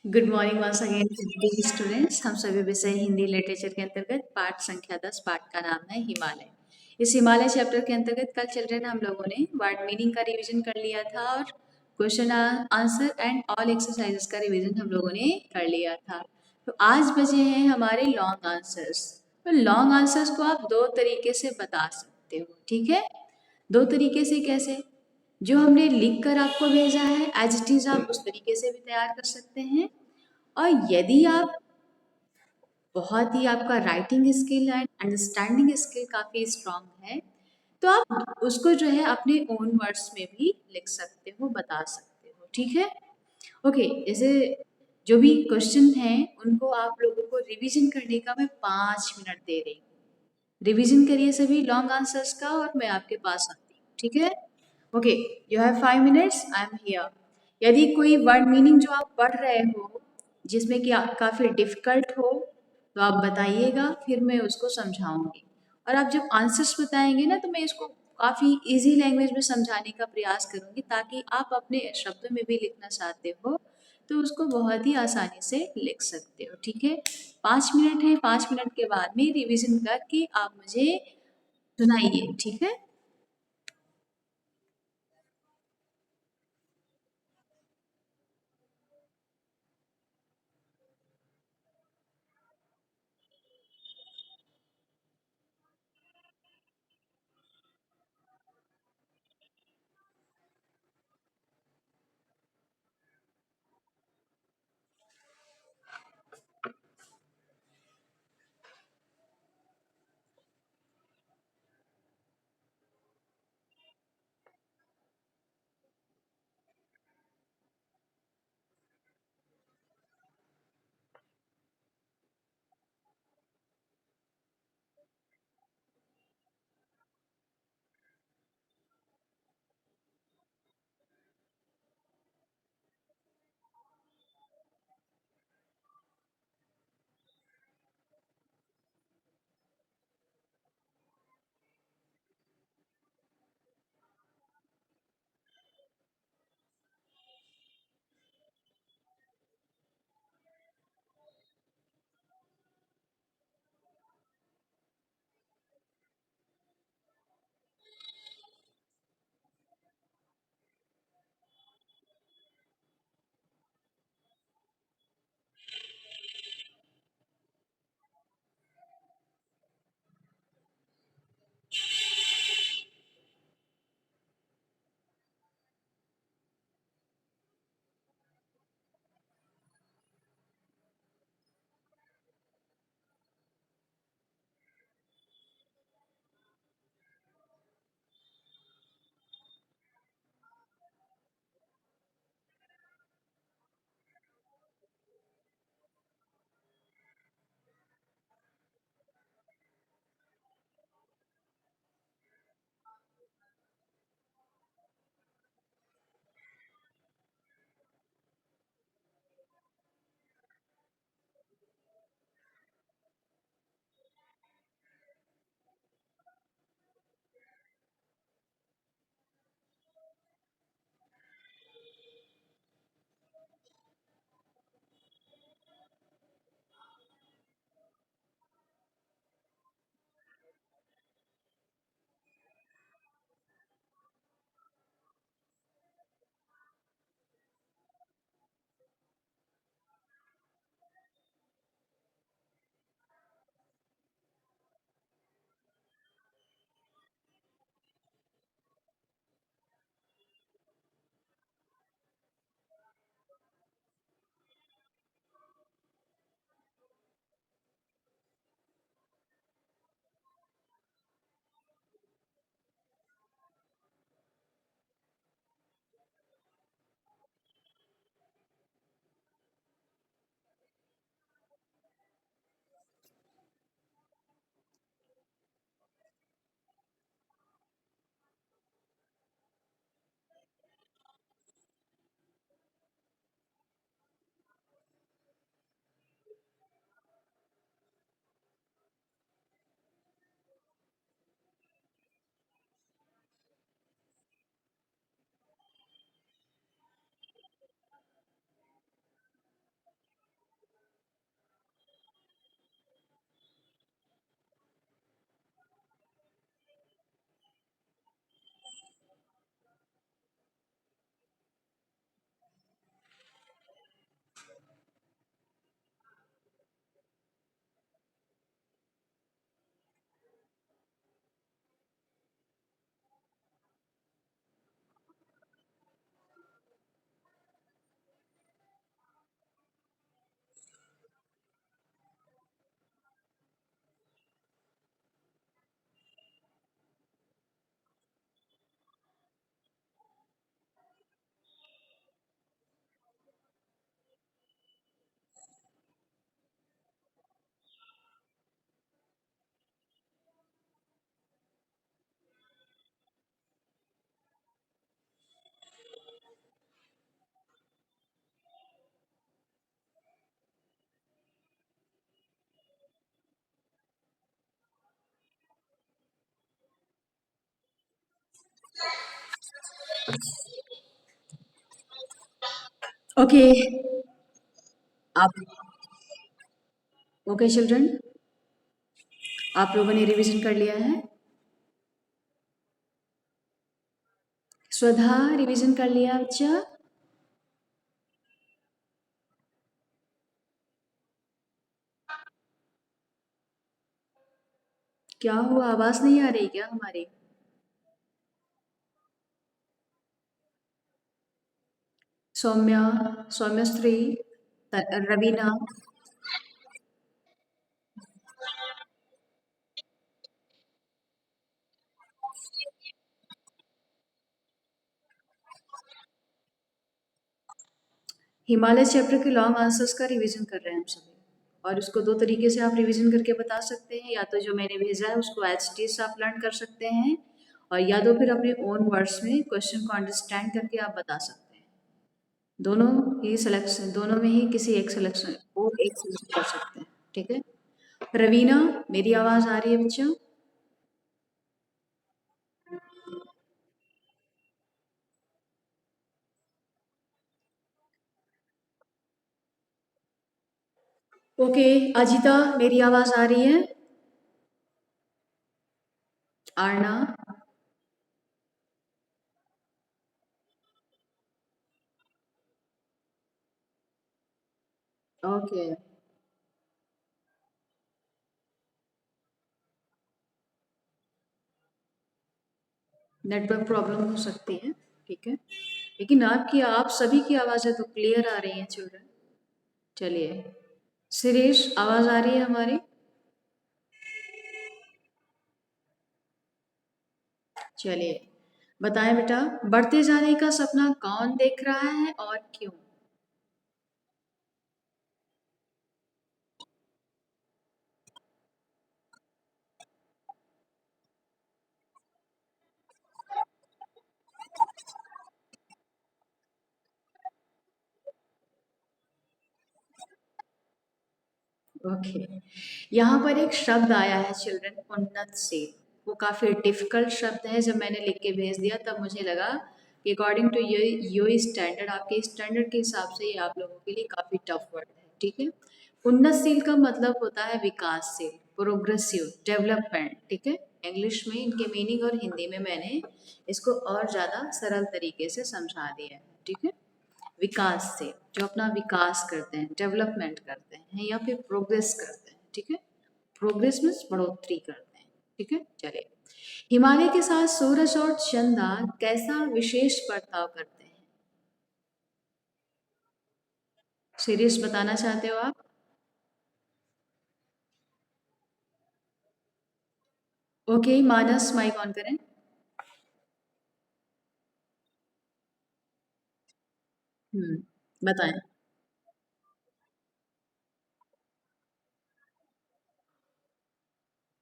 Good morning once again students. हम सभी विषय हिंदी लिटरेचर के अंतर्गत पाठ संख्या 10 पाठ का नाम है हिमालय। इस हिमालय चैप्टर के अंतर्गत कल चिल्ड्रन हम लोगों ने वर्ड मीनिंग का रिवीजन कर लिया था और question answer and all exercises का रिवीजन हम लोगों ने कर लिया था। तो आज बचे हैं हमारे लॉन्ग आंसर्स। तो लॉन्ग आंसर्स को आप दो तरीके से बता सकते हो, ठीक है। दो तरीके से कैसे? जो हमने लिख कर आपको भेजा है एज इट इज आप उस तरीके से भी तैयार कर सकते हैं। और यदि आप बहुत ही आपका writing skill and understanding skill काफ़ी स्ट्रांग है तो आप उसको जो है अपने ओन वर्ड्स में भी लिख सकते हो, बता सकते हो, ठीक है। ओके, जैसे जो भी क्वेश्चन हैं उनको आप लोगों को रिवीजन करने का मैं 5 मिनट दे रही हूँ। रिवीजन करिए सभी लॉन्ग आंसर्स का और मैं आपके पास आती हूँ, ठीक है। Okay, you have 5 minutes, I am here. यदि कोई वर्ड मीनिंग जो आप पढ़ रहे हो जिसमें कि काफ़ी डिफिकल्ट हो तो आप बताइएगा, फिर मैं उसको समझाऊंगी। और आप जब आंसर्स बताएंगे ना तो मैं इसको काफ़ी इजी लैंग्वेज में समझाने का प्रयास करूंगी ताकि आप अपने शब्दों में भी लिखना चाहते हो तो उसको बहुत ही आसानी से लिख सकते हो, ठीक है। 5 मिनट है, 5 मिनट के बाद में रिवीजन करके आप मुझे सुनाइए, ठीक है। ओके आप ओके चिल्ड्रन, आप लोगों ने रिवीजन कर लिया है? श्रद्धा रिवीजन कर लिया बच्चा? क्या हुआ, आवाज नहीं आ रही क्या हमारी? सौम्या, सौम्यश्री, रवीना। हिमालय चैप्टर के लॉन्ग आंसर्स का रिवीजन कर रहे हैं हम सभी, और उसको दो तरीके से आप रिवीजन करके बता सकते हैं, या तो जो मैंने भेजा है उसको एज इट इज आप लर्न कर सकते हैं, और या तो फिर अपने ओन वर्ड्स में क्वेश्चन को अंडरस्टैंड करके आप बता सकते हैं। दोनों ही सिलेक्शन, दोनों में ही किसी एक सिलेक्शन को एक सिलेक्ट कर सकते हैं। ठीक है, रवीना, मेरी आवाज आ रही है बच्चों? ओके, अजिता, मेरी आवाज आ रही है? आरना? ओके, नेटवर्क प्रॉब्लम हो सकती है, ठीक है, लेकिन आपकी, आप सभी की आवाज़ें तो क्लियर आ रही हैं चिल्ड्रन। चलिए, सुरेश, आवाज़ आ रही है हमारी? चलिए, बताएं बेटा, बढ़ते जाने का सपना कौन देख रहा है और क्यों? ओके, यहाँ पर एक शब्द आया है चिल्ड्रन, उन्नत से। वो काफ़ी डिफिकल्ट शब्द है, जब मैंने लिख के भेज दिया तब मुझे लगा कि अकॉर्डिंग टू यो स्टैंडर्ड, आपके स्टैंडर्ड के हिसाब से ये आप लोगों के लिए काफ़ी टफ वर्ड है। ठीक है, उन्नतशील का मतलब होता है विकासशील, प्रोग्रेसिव, डेवलपमेंट। ठीक है, इंग्लिश में इनके मीनिंग और हिंदी में मैंने इसको और ज़्यादा सरल तरीके से समझा दिया है। ठीक है, विकास से, जो अपना विकास करते हैं, डेवलपमेंट करते हैं, या फिर प्रोग्रेस करते हैं। ठीक है, प्रोग्रेस मीन्स बढ़ोतरी करते हैं। ठीक है, चलिए, हिमालय के साथ सूरज और चंदा कैसा विशेष बर्ताव करते हैं? सीरियस बताना चाहते हो आप? ओके, मानस, माइक ऑन करें। बताएं।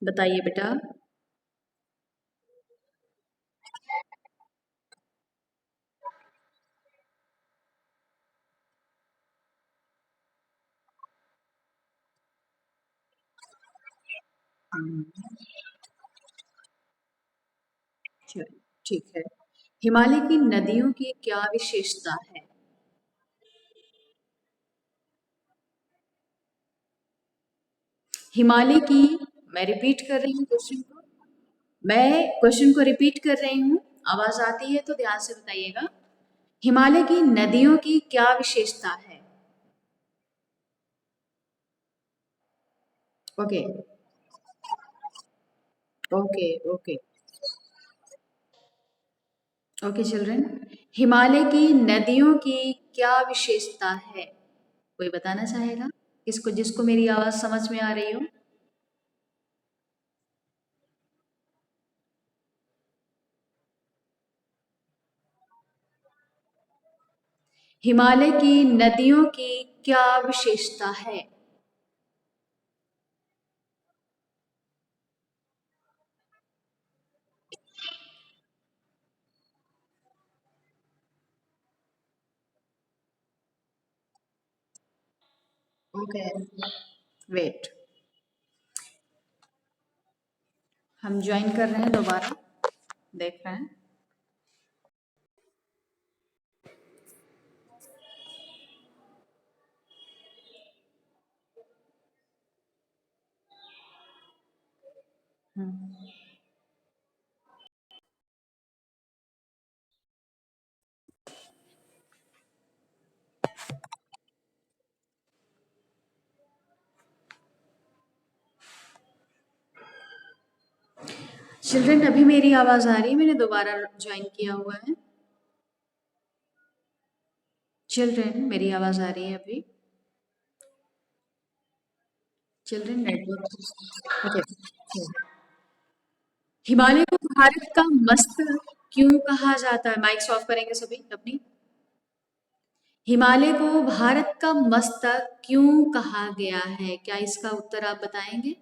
बताइए बेटा। हम्म, चलिए, ठीक है, हिमालय की नदियों की क्या विशेषता है? हिमालय की, मैं रिपीट कर रही हूँ क्वेश्चन को, मैं क्वेश्चन को रिपीट कर रही हूँ, आवाज आती है तो ध्यान से बताइएगा। हिमालय की नदियों की क्या विशेषता है? Okay, okay, okay, okay children, Himalaya की नदियों की क्या विशेषता है? कोई बताना चाहेगा, किसको, जिसको मेरी आवाज समझ में आ रही हो? हिमालय की नदियों की क्या विशेषता है? ओके, वेट, हम ज्वाइन कर रहे हैं दोबारा, देख रहे हैं। हम्म। चिल्ड्रन, अभी मेरी आवाज आ रही है? मैंने दोबारा ज्वाइन किया हुआ है। चिल्ड्रन, मेरी आवाज आ रही है अभी? Children network. ओके। हिमालय को भारत का मस्तक क्यों कहा जाता है? माइक्स ऑफ करेंगे सभी अपनी। हिमालय को भारत का मस्तक क्यों कहा गया है? क्या इसका उत्तर आप बताएंगे?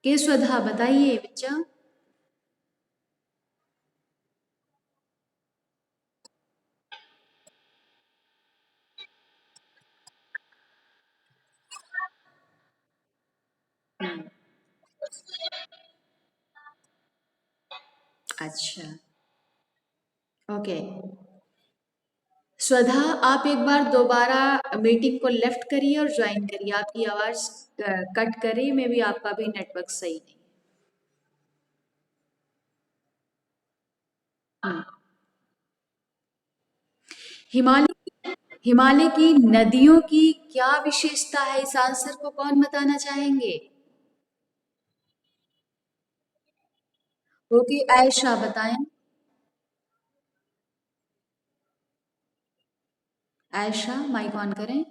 केशवधा, बताइए बच्चा। हम्म, अच्छा। ओके। स्वधा, आप एक बार दोबारा मीटिंग को लेफ्ट करिए और ज्वाइन करिए। आपकी आवाज कट कर रही है, मे भी आपका भी नेटवर्क सही नहीं है। हिमालय हिमालय की नदियों की क्या विशेषता है? इस आंसर को कौन बताना चाहेंगे? ओके, आयशा बताएं। आयशा, माइक ऑन करें।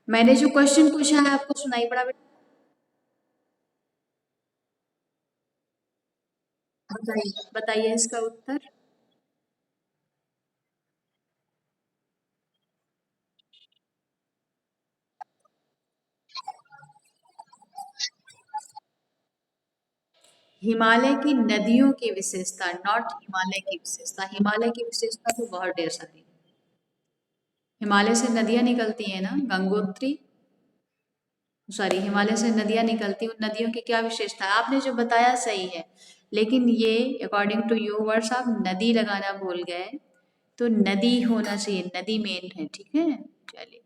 मैंने जो क्वेश्चन पूछा है आपको सुनाई पड़ा बेटा? बताइए, बताइए इसका उत्तर। हिमालय की नदियों की विशेषता, नॉट हिमालय की विशेषता। हिमालय की विशेषता तो बहुत ढेर सारी है। हिमालय से नदियां निकलती हैं ना, गंगोत्री। सॉरी, हिमालय से नदियां निकलती, उन नदियों की क्या विशेषता है? आपने जो बताया सही है, लेकिन ये अकॉर्डिंग टू यू वर्ड्स आप नदी लगाना भूल गए। तो नदी होना चाहिए, नदी मेन है, ठीक है। चलिए।